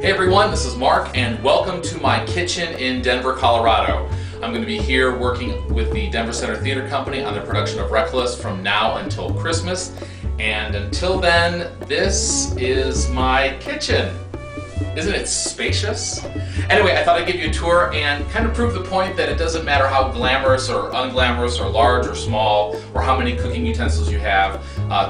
Hey everyone, this is Mark and welcome to my kitchen in Denver, Colorado. I'm going to be here working with the Denver Center Theater Company on the production of Reckless from now until Christmas. And until then, this is my kitchen. Isn't it spacious? Anyway, I thought I'd give you a tour and kind of prove the point that it doesn't matter how glamorous or unglamorous or large or small or how many cooking utensils you have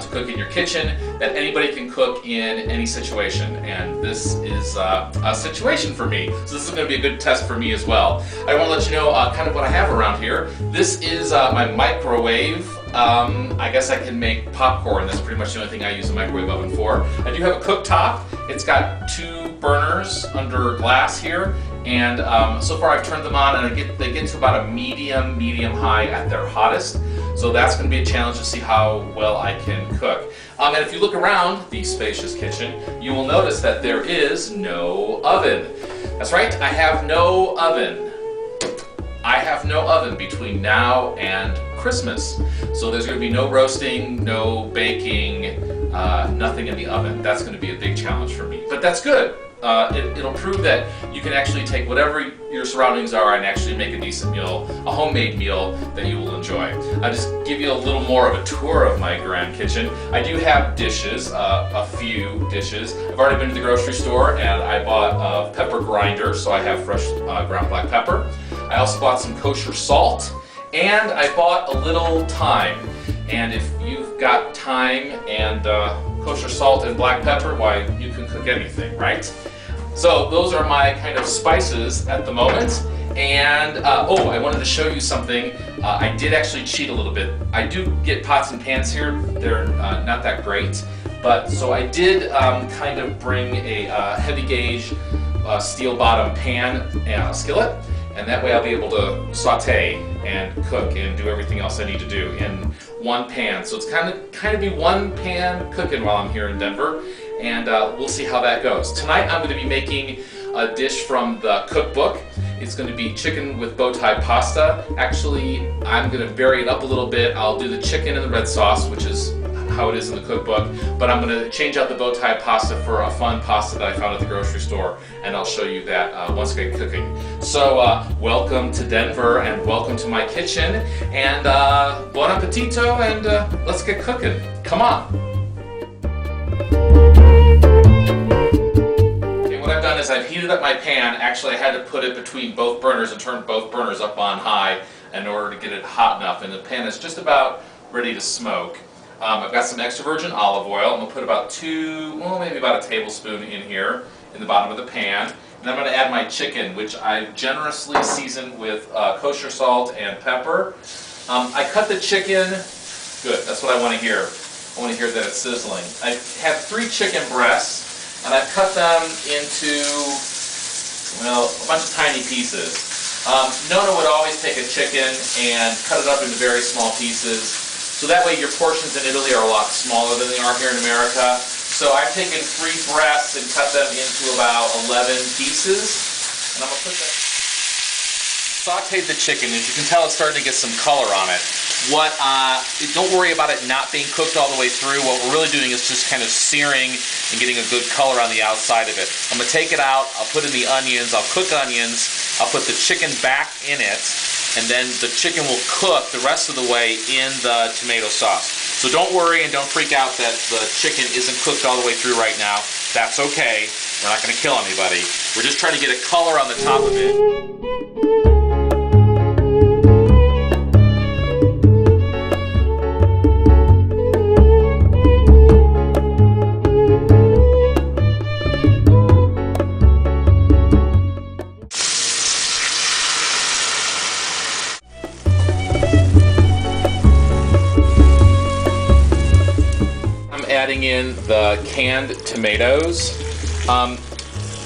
to cook in your kitchen, that anybody can cook in any situation. And this is a situation for me. So this is going to be a good test for me as well. I want to let you know kind of what I have around here. This is my microwave. I guess I can make popcorn. That's pretty much the only thing I use a microwave oven for. I do have a cooktop. It's got two burners under glass here, and so far I've turned them on, and they get to about a medium high at their hottest. So that's going to be a challenge to see how well I can cook. And if you look around the spacious kitchen, you will notice that there is no oven. That's right, I have no oven. I have no oven between now and Christmas. So there's going to be no roasting, no baking, nothing in the oven. That's going to be a big challenge for me. But that's good. It'll prove that you can actually take whatever your surroundings are and actually make a decent meal, a homemade meal that you will enjoy. I'll just give you a little more of a tour of my grand kitchen. I do have dishes, a few dishes. I've already been to the grocery store and I bought a pepper grinder, so I have fresh ground black pepper. I also bought some kosher salt, and I bought a little thyme. And if you've got thyme and kosher salt and black pepper, why, you can cook anything, right? So those are my kind of spices at the moment. And oh, I wanted to show you something. I did actually cheat a little bit. I do get pots and pans here. They're not that great. But so I did kind of bring a heavy gauge steel bottom pan and skillet. And that way I'll be able to saute and cook and do everything else I need to do in one pan. So it's kind of be one pan cooking while I'm here in Denver, and we'll see how that goes. Tonight I'm going to be making a dish from the cookbook. It's going to be chicken with bow tie pasta. Actually, I'm going to vary it up a little bit. I'll do the chicken in the red sauce, which is how it is in the cookbook, but I'm going to change out the bow tie pasta for a fun pasta that I found at the grocery store, and I'll show you that once I get cooking. So welcome to Denver and welcome to my kitchen, and bon appetito, and let's get cooking. Come on. Okay, what I've done is I've heated up my pan. Actually, I had to put it between both burners and turn both burners up on high in order to get it hot enough, and the pan is just about ready to smoke. I've got some extra virgin olive oil. I'm going to put about maybe about a tablespoon in here in the bottom of the pan. And I'm going to add my chicken, which I've generously seasoned with kosher salt and pepper. I cut the chicken, good, that's what I want to hear. I want to hear that it's sizzling. I have 3 chicken breasts, and I've cut them into, well, a bunch of tiny pieces. Nona would always take a chicken and cut it up into very small pieces. So that way your portions in Italy are a lot smaller than they are here in America. So I've taken 3 breasts and cut them into about 11 pieces. And I'm going to put that... Sauteed the chicken. As you can tell, it's starting to get some color on it. Don't worry about it not being cooked all the way through. What we're really doing is just kind of searing and getting a good color on the outside of it. I'm going to take it out, I'll put in the onions, I'll cook onions, I'll put the chicken back in it, and then the chicken will cook the rest of the way in the tomato sauce. So don't worry and don't freak out that the chicken isn't cooked all the way through right now. That's okay. We're not going to kill anybody. We're just trying to get a color on the top of it. Adding in the canned tomatoes.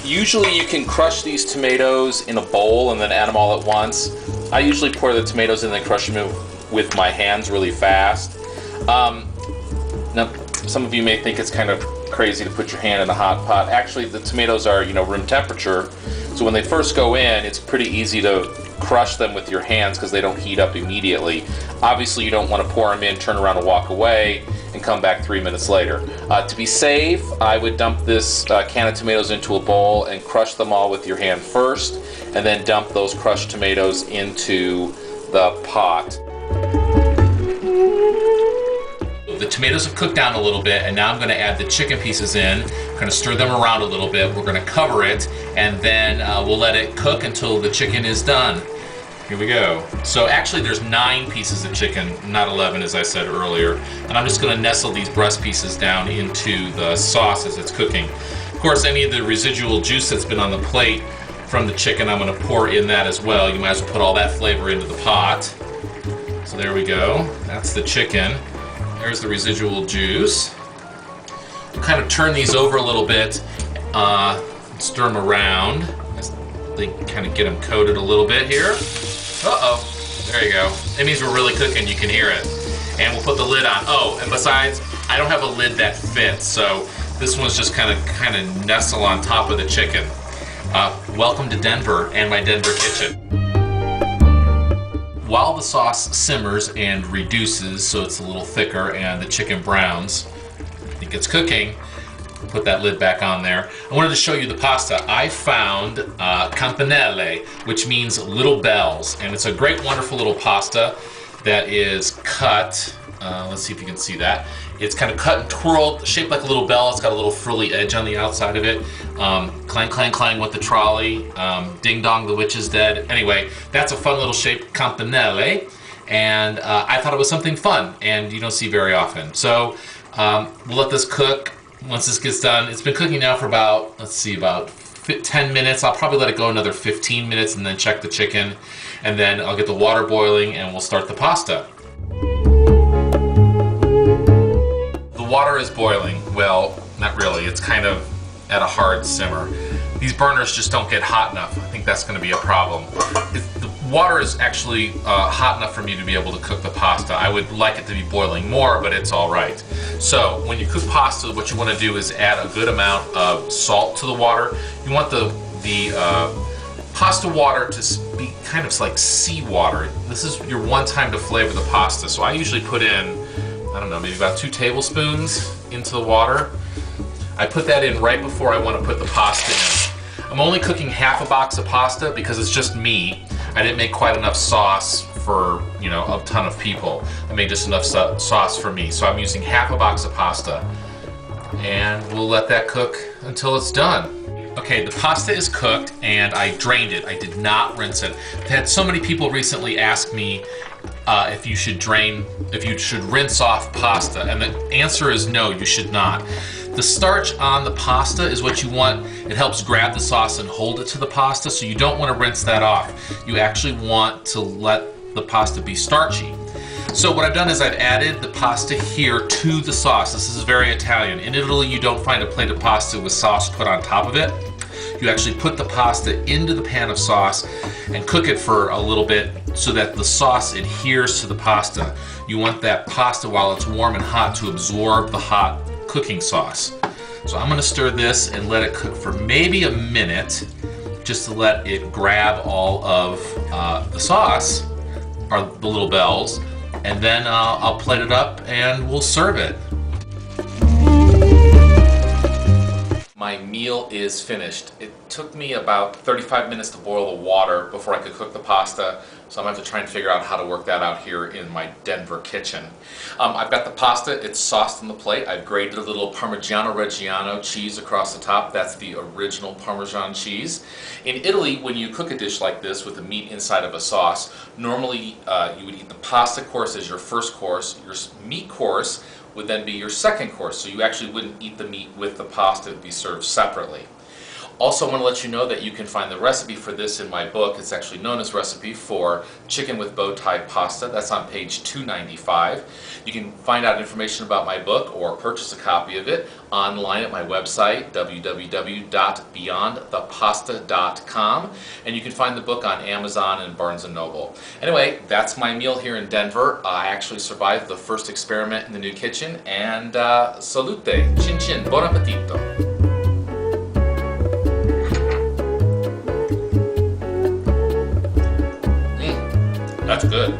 Usually you can crush these tomatoes in a bowl and then add them all at once. I usually pour the tomatoes in and then crush them with my hands really fast. Now, some of you may think it's kind of crazy to put your hand in a hot pot. Actually, the tomatoes are, room temperature, so when they first go in, it's pretty easy to crush them with your hands because they don't heat up immediately. Obviously, you don't want to pour them in, turn around and walk away, and and come back 3 minutes later. To be safe, I would dump this can of tomatoes into a bowl and crush them all with your hand first, and then dump those crushed tomatoes into the pot. The tomatoes have cooked down a little bit, and now I'm going to add the chicken pieces in. I'm going to stir them around a little bit. We're going to cover it, and then we'll let it cook until the chicken is done. Here we go. So actually there's 9 pieces of chicken, not 11 as I said earlier. And I'm just going to nestle these breast pieces down into the sauce as it's cooking. Of course, any of the residual juice that's been on the plate from the chicken, I'm going to pour in that as well. You might as well put all that flavor into the pot. So there we go. That's the chicken. There's the residual juice. We'll kind of turn these over a little bit, stir them around as they kind of get them coated a little bit here. Uh-oh, there you go. It means we're really cooking, you can hear it. And we'll put the lid on. Oh, and besides, I don't have a lid that fits, so this one's just kind of nestle on top of the chicken. Welcome to Denver and my Denver kitchen. While the sauce simmers and reduces so it's a little thicker and the chicken browns, it gets cooking, put that lid back on there. I wanted to show you the pasta. I found campanelle, which means little bells, and it's a great, wonderful little pasta that is cut. Let's see if you can see that. It's kind of cut and twirled, shaped like a little bell. It's got a little frilly edge on the outside of it. Clang, clang, clang with the trolley. Ding dong, the witch is dead. Anyway, that's a fun little shape, campanelle, and I thought it was something fun, and you don't see very often. So we'll let this cook. Once this gets done, it's been cooking now for about, let's see, about 10 minutes. I'll probably let it go another 15 minutes and then check the chicken, and then I'll get the water boiling and we'll start the pasta. The water is boiling. Well, not really. It's kind of at a hard simmer. These burners just don't get hot enough. I think that's going to be a problem. The water is actually hot enough for me to be able to cook the pasta. I would like it to be boiling more, but it's all right. So when you cook pasta, what you want to do is add a good amount of salt to the water. You want the pasta water to be kind of like seawater. This is your one time to flavor the pasta. So I usually put in, I don't know, maybe about 2 tablespoons into the water. I put that in right before I want to put the pasta in. I'm only cooking half a box of pasta because it's just me. I didn't make quite enough sauce for, you know, a ton of people. I made just enough sauce for me. So I'm using half a box of pasta, and we'll let that cook until it's done. Okay, the pasta is cooked and I drained it. I did not rinse it. I've had so many people recently ask me if you should rinse off pasta, and the answer is no, you should not. The starch on the pasta is what you want. It helps grab the sauce and hold it to the pasta, so you don't want to rinse that off. You actually want to let the pasta be starchy. So what I've done is I've added the pasta here to the sauce. This is very Italian. In Italy, you don't find a plate of pasta with sauce put on top of it. You actually put the pasta into the pan of sauce and cook it for a little bit so that the sauce adheres to the pasta. You want that pasta while it's warm and hot to absorb the hot cooking sauce. So I'm going to stir this and let it cook for maybe a minute, just to let it grab all of the sauce, or the little bells, and then I'll plate it up and we'll serve it. My meal is finished. It took me about 35 minutes to boil the water before I could cook the pasta, so I'm going to have to try and figure out how to work that out here in my Denver kitchen. I've got the pasta, it's sauced on the plate. I've grated a little Parmigiano Reggiano cheese across the top. That's the original Parmesan cheese. In Italy, when you cook a dish like this with the meat inside of a sauce, normally you would eat the pasta course as your first course. Your meat course would then be your second course, so you actually wouldn't eat the meat with the pasta. It would be served separately. Also, I want to let you know that you can find the recipe for this in my book. It's actually known as Recipe for Chicken with Bow Tie Pasta. That's on page 295. You can find out information about my book or purchase a copy of it online at my website, www.beyondthepasta.com, and you can find the book on Amazon and Barnes & Noble. Anyway, that's my meal here in Denver. I actually survived the first experiment in the new kitchen, and salute, chin chin, buon appetito. That's good.